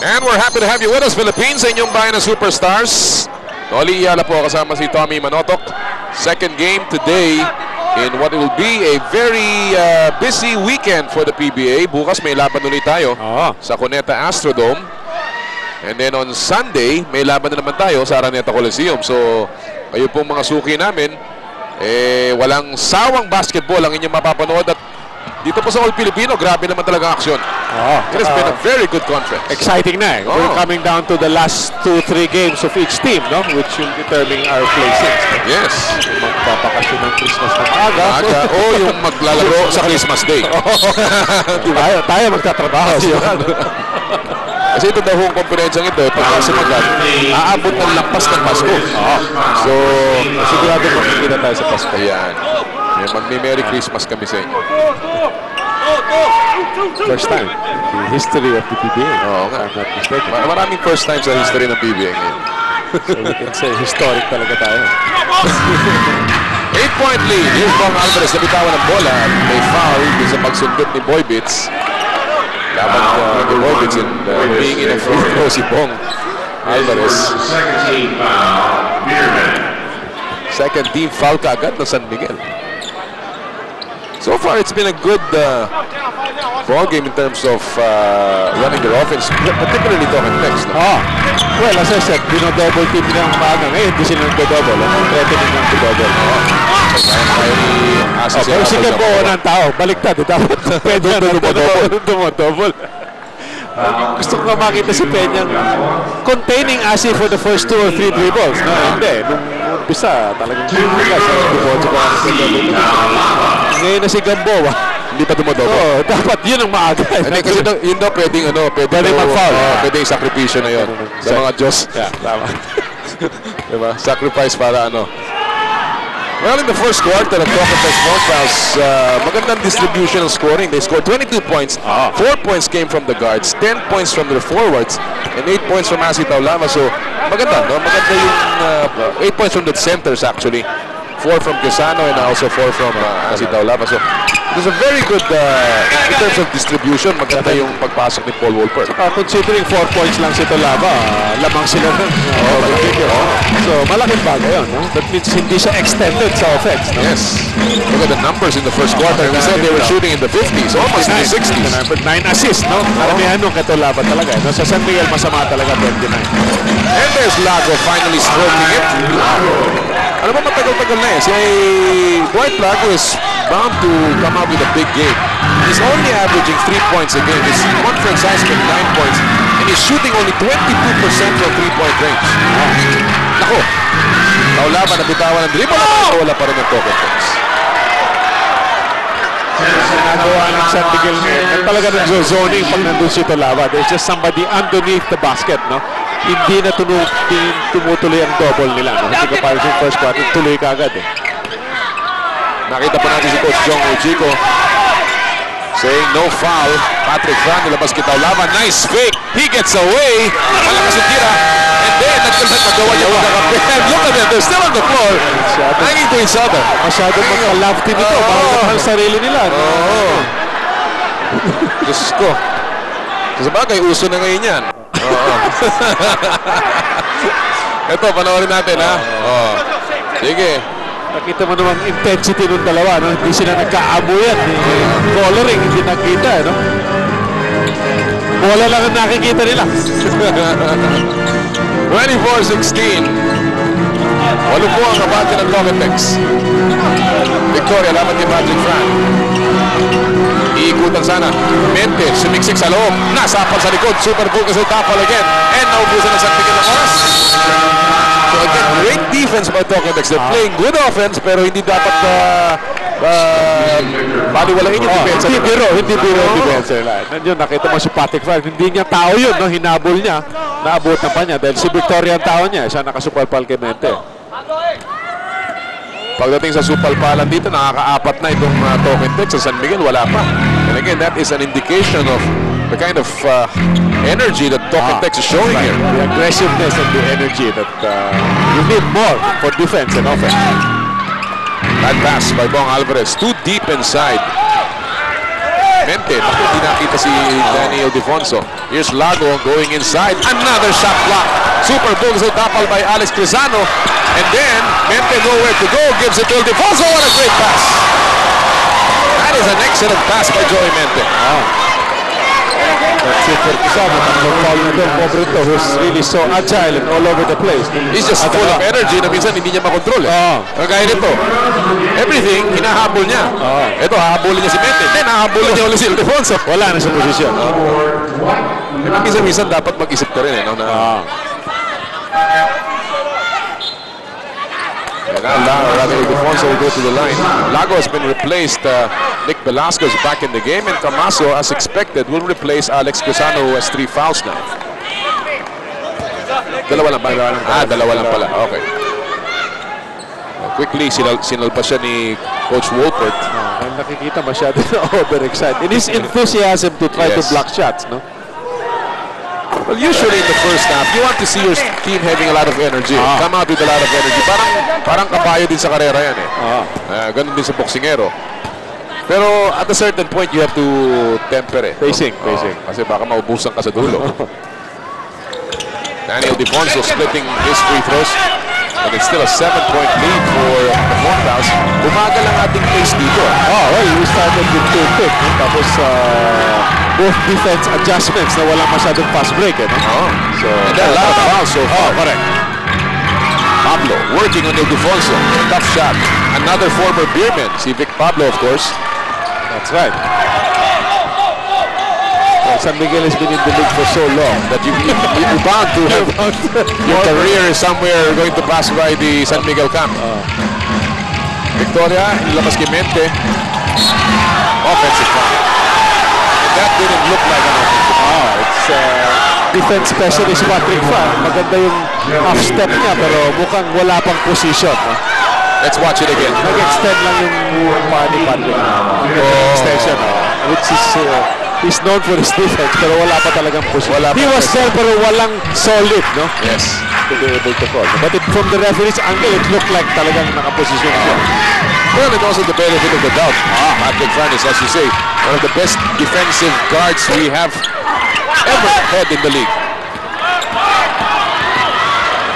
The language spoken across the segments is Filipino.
And we're happy to have you with us, Philippines, sa inyong bayan ng superstars. Noli Iyala po kasama si Tommy Manotok. Second game today in what will be a very busy weekend for the PBA. Bukas may laban ulit tayo sa Cuneta Astrodome. And then on Sunday, may laban na naman tayo sa Araneta Coliseum. So, kayo pong mga suki namin, walang sawang basketball ang inyong mapapanood. At dito po sa All Filipino, grabe naman talaga ang aksyon. It has been a very good conference. Exciting na eh. We're coming down to the last 2-3 games of each team, no? Which will determine our placings. Yes. Magpapakasyon ng Christmas ng aga. O yung maglalaro sa Christmas Day. Tayo magtatrabaho. Kasi ito daw yung konferensyang ito, pagka sumagat, aabot ng lampas ng Pasko. So, sigurado magkikita tayo sa Pasko. Ayan. Magme-Merry Christmas kami sa inyo. First time in the history of the PBA. Oo nga. Maraming first time sa history ng PBA ngayon. So we can say historic talaga tayo. 8-point lead. Here's Bong Alvarez na bitawan ng bola. May foul din sa pagsundot ni Boy Bits. Laban ni Boy Bits in being in a free throw si Bong Alvarez. Second team foul kaagad ng San Miguel. So far, it's been a good ball game in terms of running their offense, particularly Token Tex. No? Well, as I said, double team niya ang maaga. Ngayon, hindi sila nag-double. Threatening ng double. Pero si Gamboa ng tao, baliktad. Dapat Peña na double. Gusto ko makita si Peña containing Asi for the first 2 or 3 dribbles. No, hindi. Nung umpisa, talagang ngayon na si Gamboa, hindi pa dumodobo. Dapat yun ang maaga. Kasi yun daw pwedeng mag-foul. Pwedeng sakripisyo na yun sa mga Diyos. Tama. Diba? Sacrifice para ano. Well, in the first quarter, the Token Tex Monsters, magandang distribution ng scoring. They scored 22 points. 4 points came from the guards, 10 points from their forwards, and 8 points from Asi Taulama. So, maganda, no? Maganda yung 8 points from the centers, actually. 4 from Quezano and also 4 from Asi Taulama. So, it was a very good, in terms of distribution, maganda yung pagpasok ni Paul Wolper. Considering 4 points lang si Taulama, lamang sila nun. So, malaking bagay yun. No? That means hindi siya extended sa offense. No? Yes. Look at the numbers in the first quarter. We said they were shooting in the 50s, almost in the 60s. 9 assists, no? Karamihan nung Taulama talaga. No? Sa San Miguel, masama talaga 29. And there's Lago finally stroking it. Ano ba matagal-tagal na eh? Si Dwight Lago is bound to come out with a big game. He's only averaging 3 points a game. His conference has been 9 points. And he's shooting only 22% from 3-point range. Nako. Taulama nabitawan ng dribble at wala pa rin ang Token Tex. Nagawa ng San Miguel ngayon. Talaga nag-zoning pag nandun si Taulama. There's just somebody underneath the basket, no? Hindi na tumutuloy ang double nila. No? Kasi kapag yung first quarter, tuloy ka agad eh. Nakita pa natin si Coach Jong Uchico saying no foul. Patrick Fran, nilabas kay Taulama. Nice fake. He gets away. Malakas yung tira. And then, nagkawa niya magkakape. And look at them. They're still on the floor. Hanging to each other. Masyadong magka-love team ito. Bawal ang sarili nila. Diyos ko. Sa bagay, uso na ngayon yan. Ito, panoorin natin, ha? Sige. Nakita mo naman intensity ng dalawa, no? Hindi sila nagkaabuyan. Coloring, hindi nakita, no? Bola lang ang nakikita nila. 24-16. Walo po ang kabate ng Token Tex. Victoria, laban ni Patrick Fran. Iikutan sana. Mente, sumiksik sa loob. Nasapal sa likod. Super focus at tapal again. And naubusan ng San Miguel ng oras. So again, great defense by Token Tex. They're playing good offense pero hindi dapat baliwalain yung defense. Hindi biro yung defense. Nandiyon, nakita mo si Patrick Fran. Hindi niya tao yun, no? Hinabol niya. Naabutan pa niya dahil si Victoria ang tao niya. Siya nakasupalpal kay Mente. Pagdating sa supalpalan dito, nakaka-4 na itong Token Tex. Sa San Miguel, wala pa. And again, that is an indication of the kind of energy that Token Tex is showing here. The aggressiveness and the energy that you need more for defense and offense. That pass by Bong Alvarez, too deep inside. Mente. Bakit hindi nakita si Danny Ildefonso? Here's Lago going inside. Another shot block. Super Bulls tapal by Alex Crisano. And then, Mente nowhere to go. Gives it to Ildefonso. What a great pass. That is an excellent pass by Joey Mente. That's it for Crisano. Pobrito, who's really so agile and all over the place. He's just full of energy na minsan hindi niya makontrol eh. Kagaya nito. Everything, hinahabol niya. Ito, hahabulin niya si Mente. Then, hahabulin niya ulit si Ildefonso. Wala na sa posisyon. Minsan dapat mag-isip ka rin eh. No? Rather, Ildefonso will go to the line. Lago has been replaced. Nick Velasco is back in the game, and Camaso, as expected, will replace Alex Crisano, who has 3 fouls now. Dalawa lang pala. Dalawa lang pala. Okay. Quickly, sinalpa siya ni Coach Wolpert. Nakikita masyado na overexcited. In his enthusiasm to try to block shots, no? Well, usually in the first half, you want to see your team having a lot of energy. Come out with a lot of energy. Parang kabayo din sa karera yan eh. Ganun din sa boksingero. Pero at a certain point, you have to temper it. Pacing. Kasi baka maubusan ka sa dulo. Danny Ildefonso splitting his free throws. And it's still a 7-point lead for the Montas. Bumagal ang ating pace dito. Well, we started with 2 quick. Tapos, both defense adjustments na walang masyadong fast break. So, and then a lot of fouls so far. Correct. Pablo working on Ildefonso. Tough shot. Another former Beerman. Si Vic Pablo, of course. That's right. San Miguel has been in the league for so long that you're bound to have your career somewhere going to pass by the San Miguel camp. Victoria, ilabas kay Mente. Offensive foul. That didn't look like an offensive foul. It's defense specialist Patrick Fan. Maganda yung half step niya pero mukhang wala pang position. Let's watch it again. Nag-extend lang yung pani Patrick. Extension. Which is he's known for his defense pero wala pa talagang position. He was there pero walang solid, no? Yes. To be able to call. But from the referee's angle, it looked like talagang nakaposition siya. Well, and also the benefit of the doubt. Patrick Fan is, as you say, one of the best defensive guards we have ever had in the league.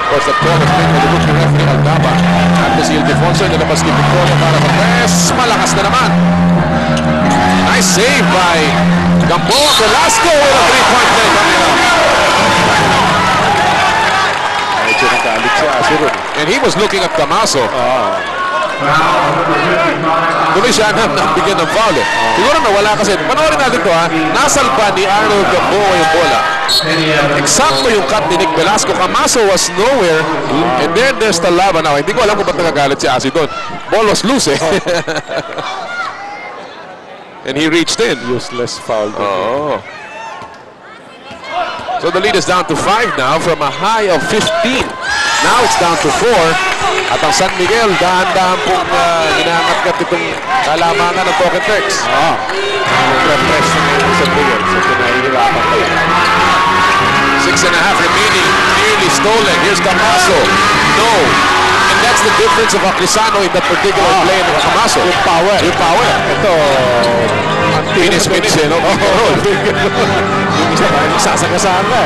Of course, the call has been for the rookie referee Aldaba. At si Ildefonso, nilabas kay Victoria para sa press. Malakas na naman. Nice save by Gamboa Velasco with a 3-point play coming out. And he was looking at Camaso. Tuloy siya nabigyan ng foul eh. Siguro nawala kasi. Panoorin natin ito Nasalpa ni Arnold Gamboa yung bola. Eksakto yung cut ni Nick Velasco. Camaso was nowhere. And then there's Talaba now. Hindi ko alam kung ba't nagagalit si Asi doon. Ball was loose eh. And he reached in. Useless foul. So the lead is down to 5 now from a high of 15. Now it's down to 4. At ang San Miguel, dahan-dahan pong inaangat-gat itong kalamangan ng Token Tex. Refresh na ngayon San Miguel. So pinahihirapan kayo. 6.5 remaining. Nearly stolen. Here's Camaso. No. And that's the difference of Acrisano in that particular play ng Camaso. Yung power. Ito, finish eh, no? Yung isa pa, sasagasaan ka.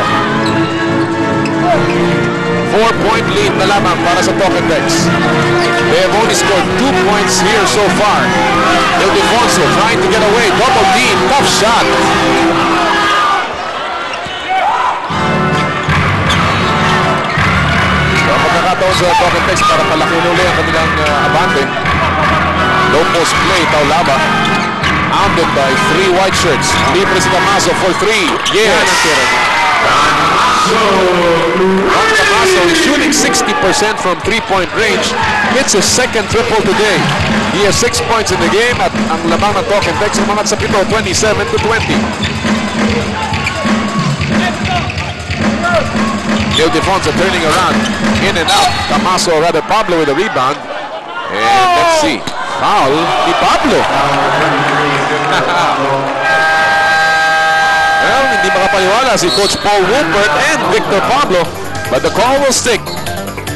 4-point lead na lamang para sa Token Tex. They have only scored 2 points here so far. Ildefonso trying to get away. Double D. Tough shot. Magkakataon sa Token Tex para palaki uli ang kanilang abante. Low post play. Taulaba. Hounded by 3 white shirts. Libre si Camaso for 3. Yes. Camaso is shooting 60% from 3-point range. Hits his second triple today. He has 6 points in the game at ang lamang ng Token Tex umangat sa pito, 27-20. Ildefonso turning around, in and out. Camaso, rather Pablo with a rebound. And let's see. Foul ni Pablo. Well, hindi makapaniwala si Coach Paul Wolpert and Victor Pablo, but the call will stick.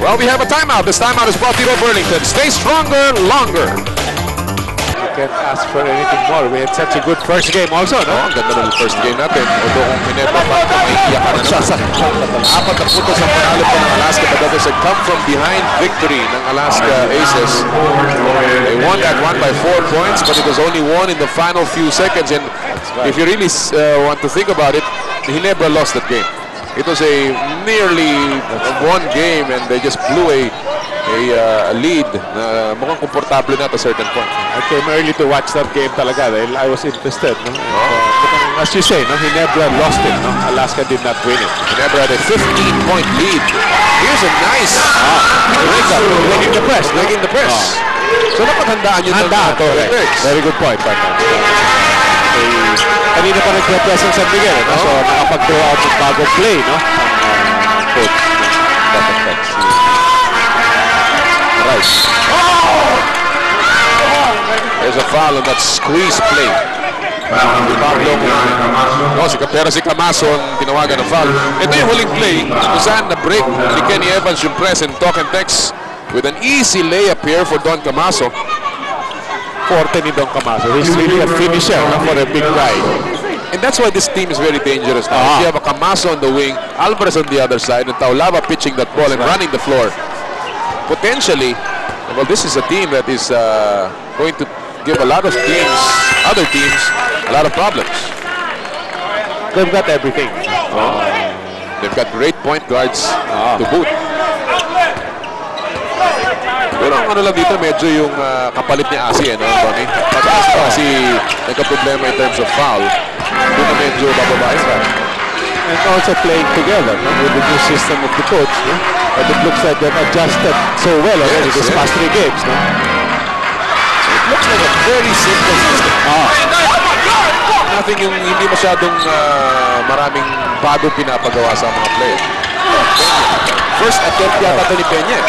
Well, we have a timeout. This timeout is brought to you by Burlington. Stay stronger, longer. can't ask for anything more. We had such a good first game also, no? Ang ganda ng first game natin. Although kung Ginebra pa, maiiyak ka na naman. 4 na puntos ang panalo po ng Alaska, but that is a come-from-behind victory ng Alaska Aces. They won that one by 4 points, but it was only won in the final few seconds. And if you really want to think about it, Ginebra lost that game. It was a nearly one game, and they just blew a lead na mukhang komportable na at a certain point. I came early to watch that game talaga dahil I was interested. No? And, as you say, no, Ginebra lost it. No? Alaska did not win it. Ginebra had a 15-point lead. Here's a nice breaking the press. Breaking the press. So napaghandaan yun. Very good point. Kanina pa nagpe-press ang San Miguel. No? So nakapag-draw out ng bagong play. No? Ang coach ng Tex. Right. There's a foul on that squeeze play. Pero si Camaso ang tinawagan ng foul. Ito yung huling play kung saan na-break ni Kenny Evans yung press and Talk and Tex with an easy layup here for Don Camaso. Forte ni Don Camaso. He's really a finisher for a big guy. And that's why this team is very dangerous now. You have a Camaso on the wing, Alvarez on the other side, and Taulava pitching that ball and running the floor. Potentially, well, this is a team that is going to give a lot of teams, other teams, a lot of problems. They've got everything. They've got great point guards to boot. Pero ang ano lang dito, medyo yung kapalit ni Asi, no, Tony? Pag Asi nagka-problema in terms of foul, doon na medyo bababae pa. And also playing together, no, with the new system of the coach. No? But it looks like they've adjusted so well already this past 3 games. No? It looks like a very simple system. Nothing yung hindi masyadong maraming bagong pinapagawa sa mga players. First attempt yata ito ni Peña.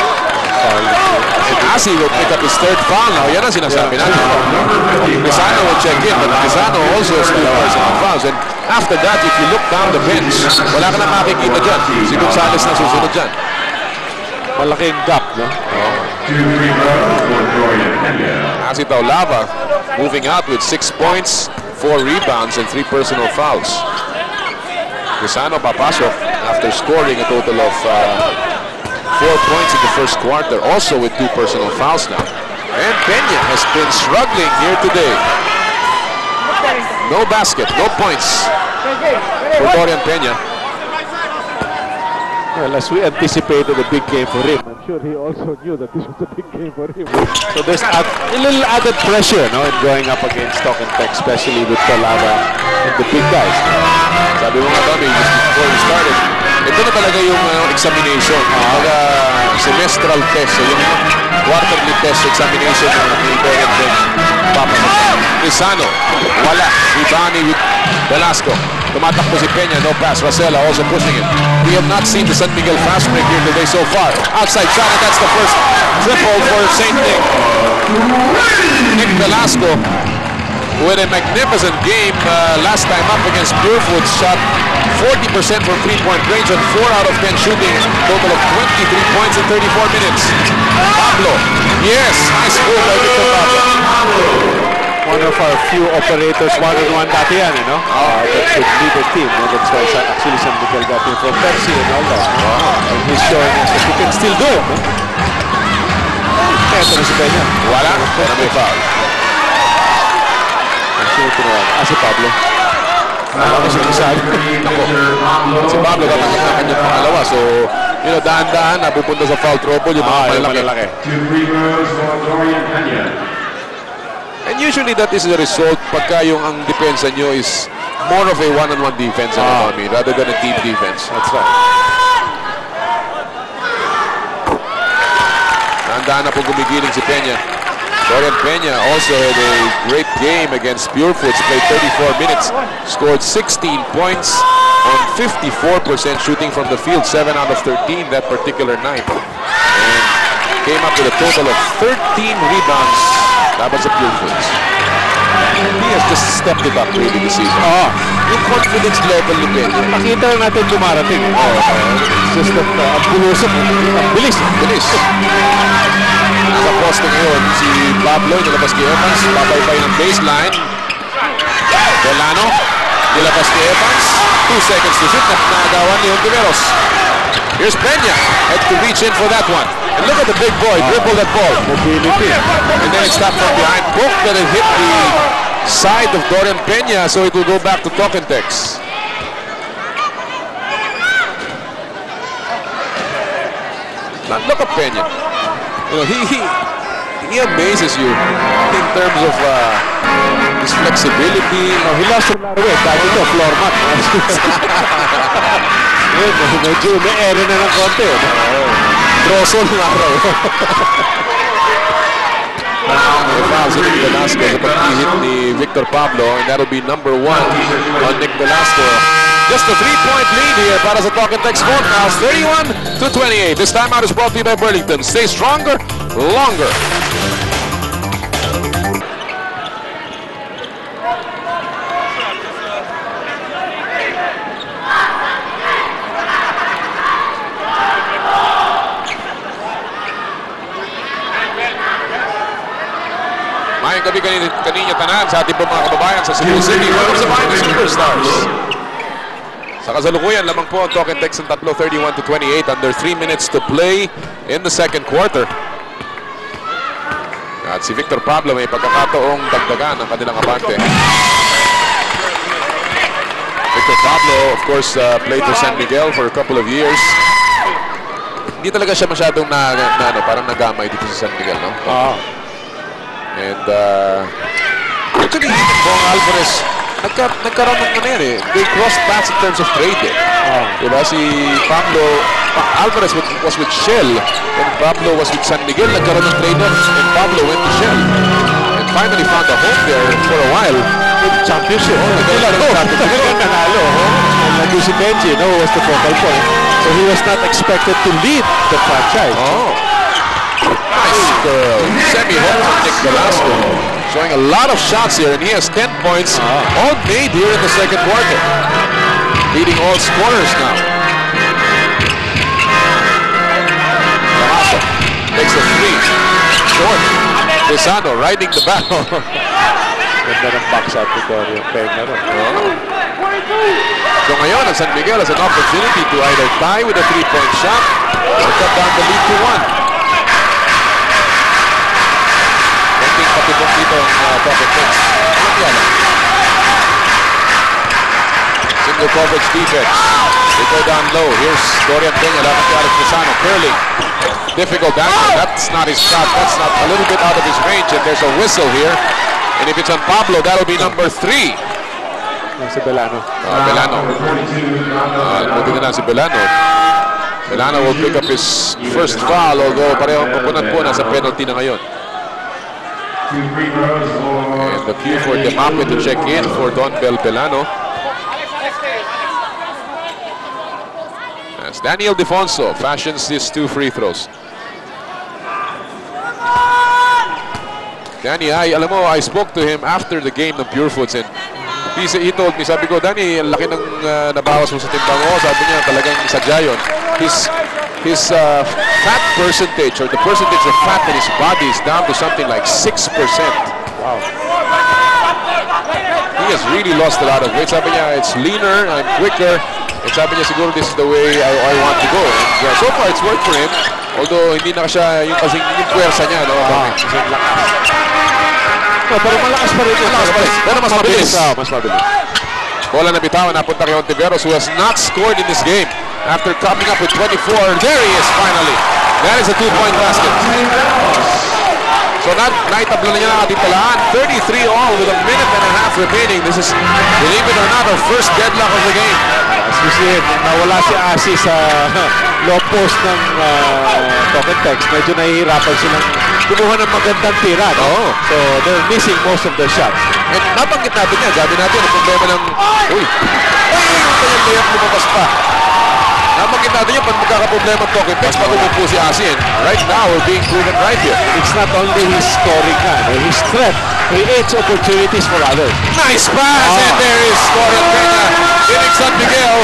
Asi will pick up his 3rd foul now. Yan ang sinasabi natin. Pisano will check in, but Pisano also has 2 personal fouls. And after that, if you look down the bench, wala ka na makikita dyan. Si Gonzales na susunod dyan. Malaking gap, no? Asi Taulava moving out with 6 points, 4 rebounds, and 3 personal fouls. Pisano papasok after scoring a total of 4 points in the first quarter, also with 2 personal fouls now. And Peña has been struggling here today. No basket, no points for Dorian Peña. Well, as we anticipated a big game for him, I'm sure he also knew that this was a big game for him. So there's a little added pressure, no, in going up against Talk and Tex, especially with Taulava and the big guys. Sabi mo nga, Tommy, just before we started, ito na talaga yung examination, semestral test, so yung quarterly test examination ni Dorian Peña. Pisano, wala. Ribani with Velasco. Tumatakbo si Peña, no pass. Rosella also pushing it. We have not seen the San Miguel fast break here today so far. Outside shot, and that's the first triple for St. Nick. Nick Velasco with a magnificent game last time up against Purefoot. Shot 40% from 3-point range and 4 out of 10 shooting. Total of 23 points in 34 minutes. Pablo, yes, nice move by Victor Pablo. One of our few operators, one-on-one dati yan, you know? That should lead the team. No? That's why actually San Miguel got him from Percy and all that. And he's showing us that he can still do it. No? Kaya ito na si Peña. Wala, pero may foul. Sino tinawagan? Si Pablo. Si Si Pablo tatanggap na kanyang pangalawa. So, you know, dahan-dahan napupunta sa foul trouble yung mga malalaki. And usually that is the result pagka yung ang depensa nyo is more of a one-on-one defense rather than a team defense. That's right. Dahan-dahan na po gumigiling si Peña. Dorian Peña also had a great game against Purefoots. Played 34 minutes, scored 16 points on 54% shooting from the field, 7 out of 13 that particular night. And came up with a total of 13 rebounds laban sa Purefoots. He has just stepped it up really this season. Yung confidence level ni Peña. Nakita na natin dumarating. It's just that ang bulusok, ang bilis. Bilis. Sa poste ngayon, si Pablo nilabas kay Evans, papay ng baseline. Delano, nilabas kay Evans. 2 seconds to shoot. Nagawan ni Ontiveros. Here's Peña. Had to reach in for that one. And look at the big boy dribble that ball. Mobility. And then it stopped from behind. Book that it hit the side of Dorian Peña, so it will go back to Tokentex. Now look at Peña. You know, he amazes you in terms of his flexibility. He lost a lot of weight. Dahil ito, floor mat. Medyo may ere na ng konti. Droso ng araw. Fouls on Nick Velasco sa pag-hit ni Victor Pablo, and that'll be number 1 on Nick Velasco. Just a 3-point lead here para sa Tokentex Scorecast, 31-28. This timeout is brought to you by Burlington. Stay stronger, longer. Mayang gabi kanina tanan sa ating mga kababayan sa Cebu City. Welcome sa Minor Superstars. Sa kasalukuyan, lamang po ang Tokentex ng tatlo, 31-28, under 3 minutes to play in the second quarter. At si Victor Pablo may pagkakataong dagdagan ang kanilang abante. Victor Pablo, of course, played for San Miguel for a couple of years. Hindi talaga siya masyadong parang nagamay dito sa San Miguel, no? And actually, Bong Alvarez, nagkaroon ng yan eh. They crossed paths in terms of trade eh. Diba? Si Pablo, Alvarez was with Shell, and Pablo was with San Miguel. Nagkaroon ng trade off, and Pablo went to Shell. And finally found a home there for a while. Championship. Nanalo. And si Benji, was the focal point. So he was not expected to lead the franchise. Nice girl. Semi-home from Nick Velasco. Showing a lot of shots here, and he has 10 points all made here in the second quarter. Leading all scorers now. Velasco takes a 3. Short. Lozano riding the back. Ganda ng box out to Dorian Peña. So ngayon, ang San Miguel has an opportunity to either tie with a 3-point shot or cut down the lead to 1. Patibok dito ang Tokentex. Single coverage defense. They go down low. Here's Dorian Peña. Laban kay Alex Lozano. Curling. Difficult answer. That's not his shot. That's not a little bit out of his range. And there's a whistle here. And if it's on Pablo, that'll be number 3. Si Belano. Belano. Buti na lang si Belano. Belano will pick up his first foul, although parehong kapunan po nasa penalty na ngayon. And the cue for Demape to check in for Don Belano. As Daniel Defonso fashions his 2 free throws. Danny, alam mo, I spoke to him after the game ng Pure Foods, and he told me, sabi ko, Danny, ang laki ng nabawas mo sa timbang mo. Sabi niya, talagang sadya yun. His fat percentage, or the percentage of fat in his body, is down to something like 6%. Wow. He has really lost a lot of weight. Sabi niya, it's leaner and quicker. And sabi niya, siguro this is the way I want to go. And so far, it's worked for him. Although, hindi na siya yung puwersa niya, no? Kasing lakas. Pero malakas pa rin. Pero mas mabilis. Mas mabilis. Bola na bitawan, napunta kay Ontiveros, who has not scored in this game. After coming up with 24, there he is finally. That is a 2-point basket. So naitabla na niya ang ating talaan. 33 all with a minute and a half remaining. This is, believe it or not, our first deadlock of the game. As we see it, nawala si Asi sa low post ng Tokentex. Medyo nahihirapan silang kumuha ng magandang tira. No? So they're missing most of their shots. And nabanggit natin yan. Sabi natin, ang problema ng... Uy! Ay! Yung layup lumabas pa. Nabanggit natin yun, pag magkakaproblema ang Talking Text, pag umupo si Asi. Right now, we're being proven right here. It's not only his scoring his threat creates opportunities for others. Nice pass, and there is Torres Peña hitting San Miguel.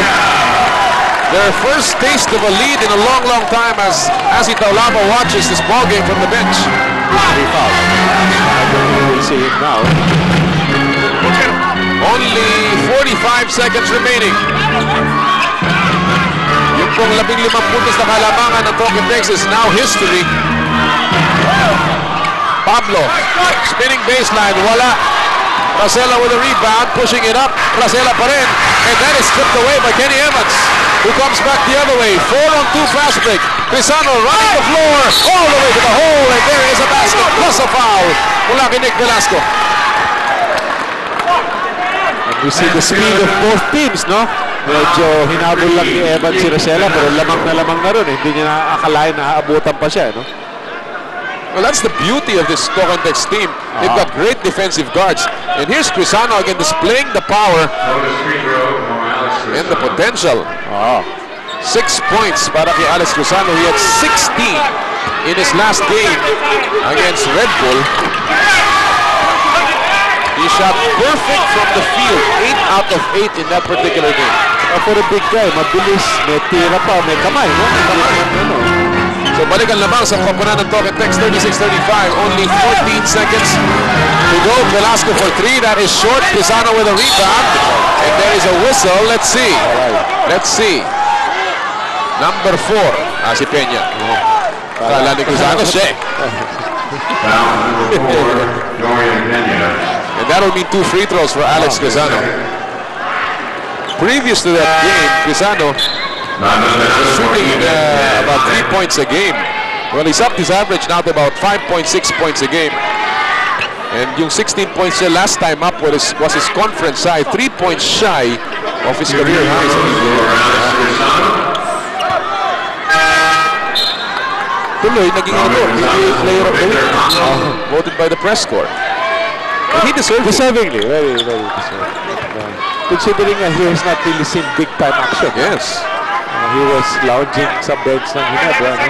Their first taste of a lead in a long, long time as Asi Taulaba watches this ball game from the bench. Three fouls. I think we will see it now. Only 45 seconds remaining. Yung pong 15 puntos na kalamangan ng Talking Text is now history. Pablo, spinning baseline, wala. Racela with a rebound, pushing it up. Racela pa rin. And that is stripped away by Kenny Evans, who comes back the other way. 4-on-2 fast break. Crisano running the floor all the way to the hole. And there is a basket plus a foul mula kay Nick Velasco. And we see the speed of both teams, no? Medyo hinabol lang ni Evans si Racela, pero lamang na ron. Hindi niya nakakalain na aabutan pa siya, no? Well, that's the beauty of this Talking Text team. They've got great defensive guards. And here's Crisano again displaying the power and the potential. 6 points para kay Alex Crisano. He had 16 in his last game against Red Bull. He shot perfect from the field. 8 out of 8 in that particular game. For a big guy, mabilis, may tira pa, may kamay, no? So balikan lamang sa koponan ng Talking Text, 36-35. Only 14 seconds to go. Velasco for 3. That is short. Crisano with a rebound. And there is a whistle. Let's see. Let's see. Number 4. Asi Peña. Kala ni Crisano siya. And that will mean 2 free throws for Alex Crisano. Previous to that game, Crisano shooting about 3 points a game. Well, he's upped his average now to about 5.6 points a game. And yung 16 points niya last time up was his conference high, 3 points shy of his career high. Tuloy, naging player of the week. Voted by the press corps. And he deserved deservingly, very, very deserving. Considering he has not really seen big-time action. Yes. He was lounging sa bench ng Ginebra, no?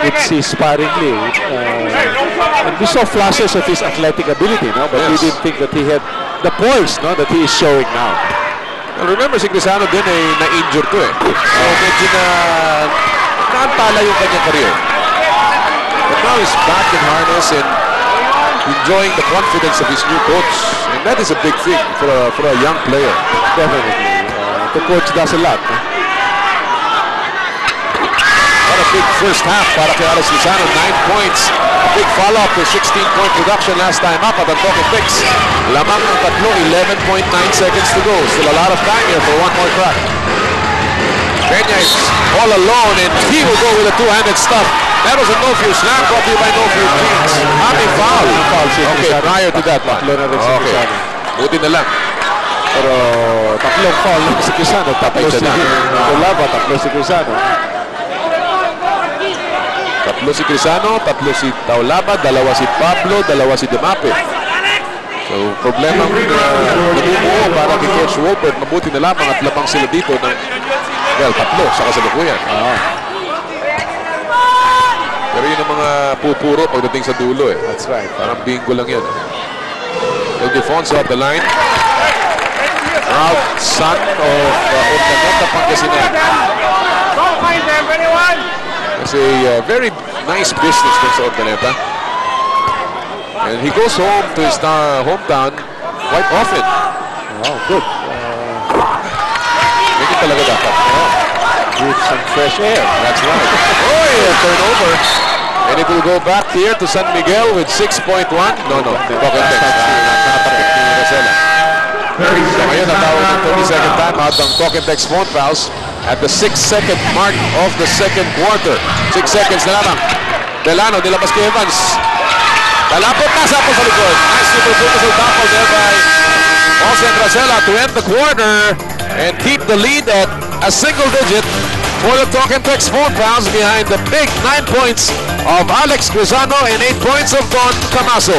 We'd see sparingly. And we saw flashes of his athletic ability, no? But we didn't think that he had the poise, no, that he is showing now. Well, remember, si Crisano din ay na-injure to eh. So medyo naantala yung kanyang career. But now he's back in harness and enjoying the confidence of his new coach. And that is a big thing for a young player. Definitely. The coach does a lot, no? What a big first half para kay Alex Crisano, 9 points. A big follow-up to 16-point production last time up at the Talking Text. Lamang ng tatlo, 11.9 seconds to go. Still a lot of time here for one more crack. Peña is all alone and he will go with a two-handed stuff. That was a no-fear slam brought to you by No-Fear Jeans. Aming foul. Okay, prior to that one. Okay, buti na lang. Pero tatlong foul lang si Crisano. Tatlo si Taulaba, tatlo si Crisano. Tatlo si Crisano, tatlo si Taulaba, dalawa si Pablo, dalawa si Demape. So, problemang nabubuo para kay Coach Wolpert. Mabuti na lamang at lamang sila dito ng, well, tatlo sa kasalukuyan. Pero yun ang mga pupuro pagdating sa dulo eh. That's right. Parang bingo lang yan. Ildefonso at the line. Proud son of Urdaneta Pangasinan. It's a very nice business dun sa Urdaneta. And he goes home to his hometown quite often. Oh, good. Ganyan talaga dapat. With some fresh air. That's right. Oh, yeah, turnover. And it will go back here to San Miguel with 6.1. No. Talking Text. Nakatapit ni Racela. So ngayon, natawag ng 30-second timeout ng Talking Text phone fouls at the 6-second mark of the second quarter. 6 seconds na lamang. Delano, nilabas kay Evans. Kalapot na sa likod. Nice super physical tackle there by Jose Racela to end the quarter and keep the lead at a single digit for the Talking Text phone fouls behind the big 9 points of Alex Crisano and 8 points of Don Camaso.